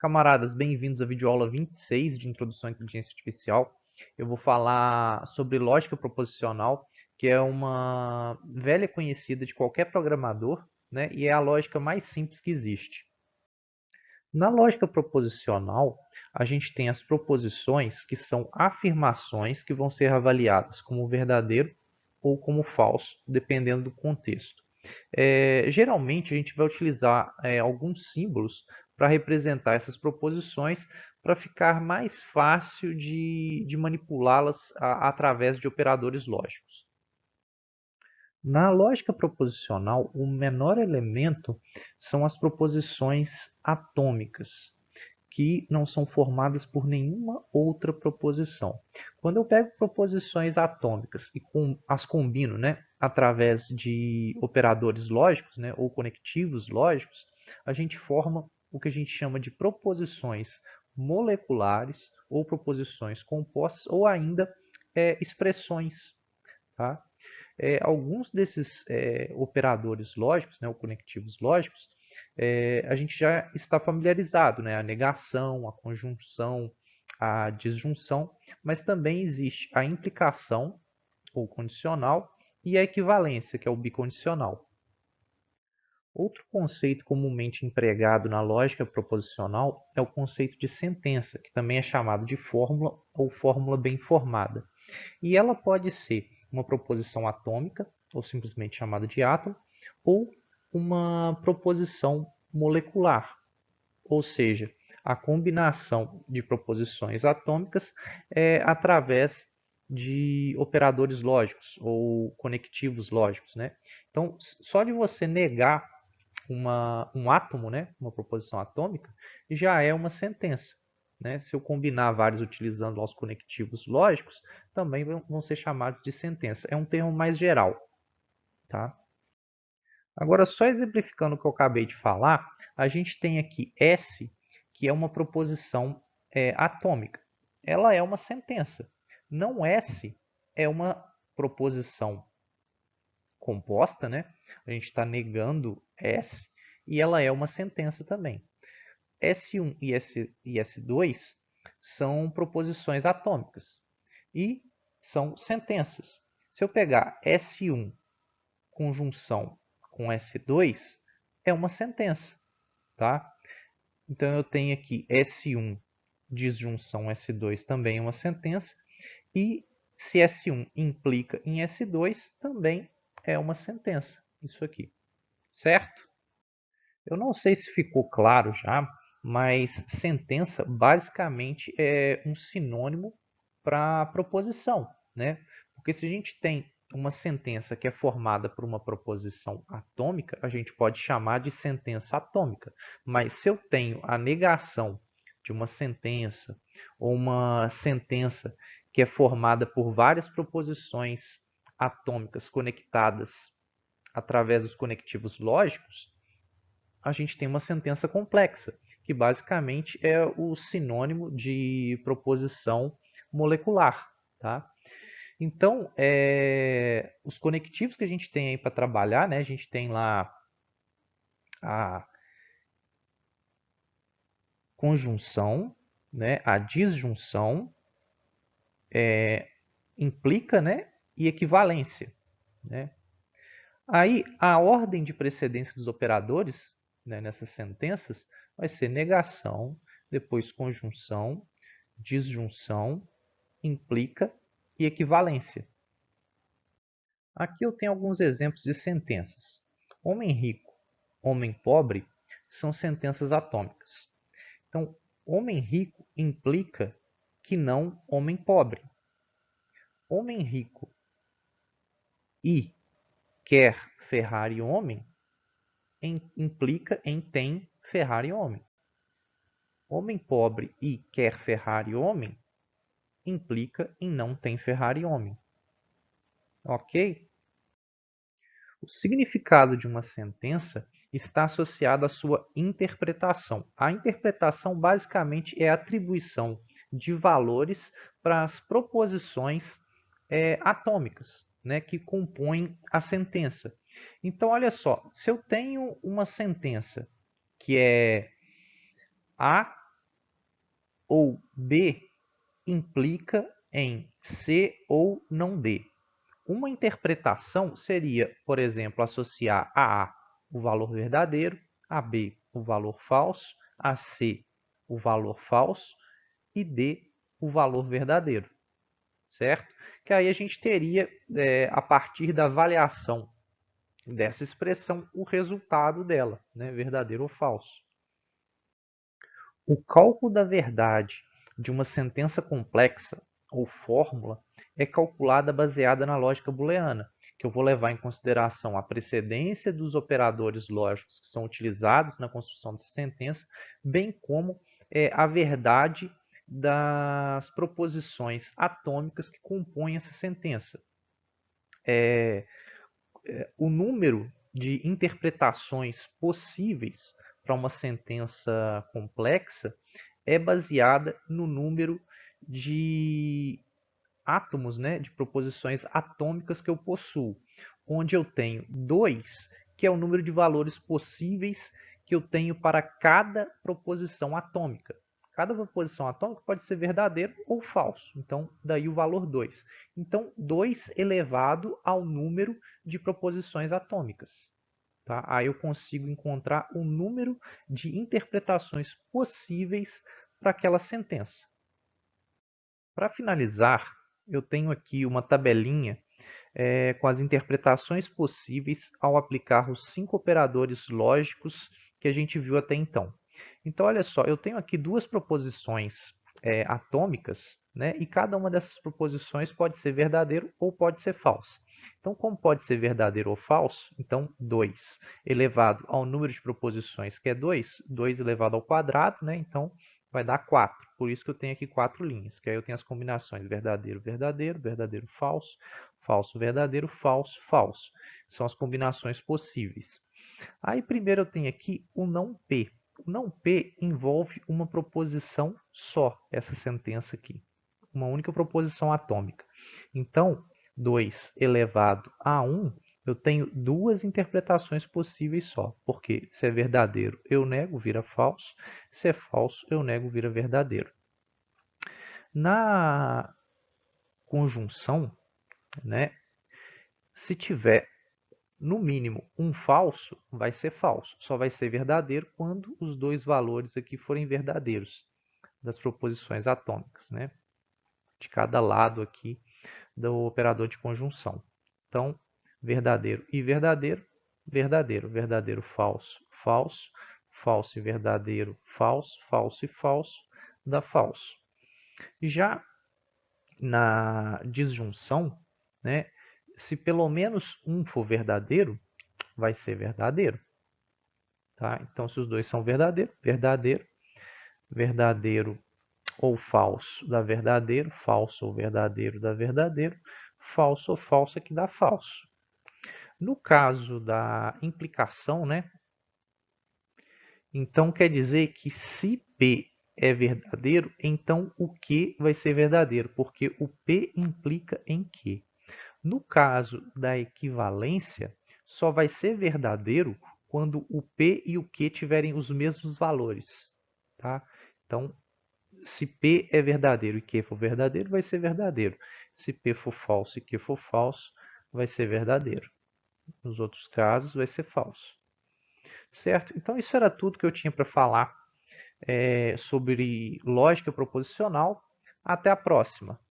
Camaradas, bem-vindos à videoaula 26 de Introdução à Inteligência Artificial. Eu vou falar sobre lógica proposicional, que é uma velha conhecida de qualquer programador, né? E é a lógica mais simples que existe. Na lógica proposicional, a gente tem as proposições, que são afirmações que vão ser avaliadas como verdadeiro ou como falso, dependendo do contexto. Geralmente a gente vai utilizar alguns símbolos para representar essas proposições para ficar mais fácil de manipulá-las através de operadores lógicos. Na lógica proposicional, o menor elemento são as proposições atômicas, que não são formadas por nenhuma outra proposição. Quando eu pego proposições atômicas e as combino, né, através de operadores lógicos, né, ou conectivos lógicos, a gente forma o que a gente chama de proposições moleculares ou proposições compostas ou ainda expressões. Tá? Alguns desses operadores lógicos, né, ou conectivos lógicos, a gente já está familiarizado, né? A negação, a conjunção, a disjunção, mas também existe a implicação, ou condicional, e a equivalência, que é o bicondicional. Outro conceito comumente empregado na lógica proposicional é o conceito de sentença, que também é chamado de fórmula ou fórmula bem formada. E ela pode ser uma proposição atômica, ou simplesmente chamada de átomo, ou uma proposição molecular, ou seja, a combinação de proposições atômicas através de operadores lógicos ou conectivos lógicos, né? Então, só de você negar um átomo, né, uma proposição atômica, já é uma sentença. Né? Se eu combinar vários utilizando os conectivos lógicos, também vão ser chamados de sentença. É um termo mais geral. Tá? Agora, só exemplificando o que eu acabei de falar, a gente tem aqui S, que é uma proposição atômica. Ela é uma sentença. Não S é uma proposição composta, né? A gente está negando S e ela é uma sentença também. S1 e S2 são proposições atômicas e são sentenças. Se eu pegar S1 conjunção com S2, é uma sentença, tá? Então eu tenho aqui S1 disjunção S2 também é uma sentença e se S1 implica em S2 também é uma sentença, isso aqui, certo? Eu não sei se ficou claro já, mas sentença basicamente é um sinônimo para proposição, né? Porque se a gente tem uma sentença que é formada por uma proposição atômica, a gente pode chamar de sentença atômica. Mas se eu tenho a negação de uma sentença ou uma sentença que é formada por várias proposições atômicas conectadas através dos conectivos lógicos, a gente tem uma sentença complexa, que basicamente é o sinônimo de proposição molecular. Tá? Então, os conectivos que a gente tem aí para trabalhar, né, a gente tem lá a conjunção, né, a disjunção, implica, né, e equivalência. Né? Aí, a ordem de precedência dos operadores, né, nessas sentenças vai ser negação, depois conjunção, disjunção, implica e equivalência. Aqui eu tenho alguns exemplos de sentenças. Homem rico, homem pobre são sentenças atômicas. Então, homem rico implica que não homem pobre. Homem rico e quer Ferrari homem implica em tem Ferrari homem. Homem pobre e quer Ferrari homem implica em não tem Ferrari homem. Ok? O significado de uma sentença está associado à sua interpretação. A interpretação basicamente é a atribuição de valores para as proposições atômicas, né, que compõem a sentença. Então, olha só, se eu tenho uma sentença que é A ou B implica em C ou não D. Uma interpretação seria, por exemplo, associar a A o valor verdadeiro, a B o valor falso, a C o valor falso e D o valor verdadeiro, certo? Que aí a gente teria, a partir da avaliação dessa expressão, o resultado dela, né? Verdadeiro ou falso. O cálculo da verdade de uma sentença complexa ou fórmula é calculada baseada na lógica booleana, que eu vou levar em consideração a precedência dos operadores lógicos que são utilizados na construção dessa sentença, bem como a verdade das proposições atômicas que compõem essa sentença. O número de interpretações possíveis para uma sentença complexa é baseada no número de átomos, né, de proposições atômicas que eu possuo, onde eu tenho 2, que é o número de valores possíveis que eu tenho para cada proposição atômica. Cada proposição atômica pode ser verdadeiro ou falso, então daí o valor 2. Então, 2 elevado ao número de proposições atômicas. Tá? Aí eu consigo encontrar o número de interpretações possíveis para aquela sentença. Para finalizar, eu tenho aqui uma tabelinha com as interpretações possíveis ao aplicar os 5 operadores lógicos que a gente viu até então. Então, olha só, eu tenho aqui duas proposições atômicas, né? E cada uma dessas proposições pode ser verdadeiro ou pode ser falso. Então, como pode ser verdadeiro ou falso, então 2 elevado ao número de proposições, que é 2, 2 elevado ao quadrado, né? Então, vai dar 4. Por isso que eu tenho aqui 4 linhas, que aí eu tenho as combinações verdadeiro, verdadeiro, verdadeiro, falso, falso, verdadeiro, falso, falso. São as combinações possíveis. Aí primeiro eu tenho aqui o não P. O não P envolve uma proposição só, essa sentença aqui. Uma única proposição atômica. Então, 2 elevado a 1, eu tenho duas interpretações possíveis só. Porque se é verdadeiro, eu nego, vira falso. Se é falso, eu nego, vira verdadeiro. Na conjunção, né, se tiver no mínimo um falso, vai ser falso. Só vai ser verdadeiro quando os dois valores aqui forem verdadeiros das proposições atômicas, né? De cada lado aqui do operador de conjunção. Então, verdadeiro e verdadeiro, verdadeiro, verdadeiro, falso, falso, falso e verdadeiro, falso, falso e falso, dá falso. Já na disjunção, né, se pelo menos um for verdadeiro, vai ser verdadeiro. Tá? Então, se os dois são verdadeiro, verdadeiro, verdadeiro ou falso dá verdadeiro, falso ou verdadeiro dá verdadeiro, falso ou falsa que dá falso. No caso da implicação, né? Então quer dizer que se P é verdadeiro, então o Q vai ser verdadeiro, porque o P implica em Q. No caso da equivalência, só vai ser verdadeiro quando o P e o Q tiverem os mesmos valores. Tá? Então, se P é verdadeiro e Q for verdadeiro, vai ser verdadeiro. Se P for falso e Q for falso, vai ser verdadeiro. Nos outros casos, vai ser falso. Certo? Então, isso era tudo que eu tinha para falar sobre lógica proposicional. Até a próxima!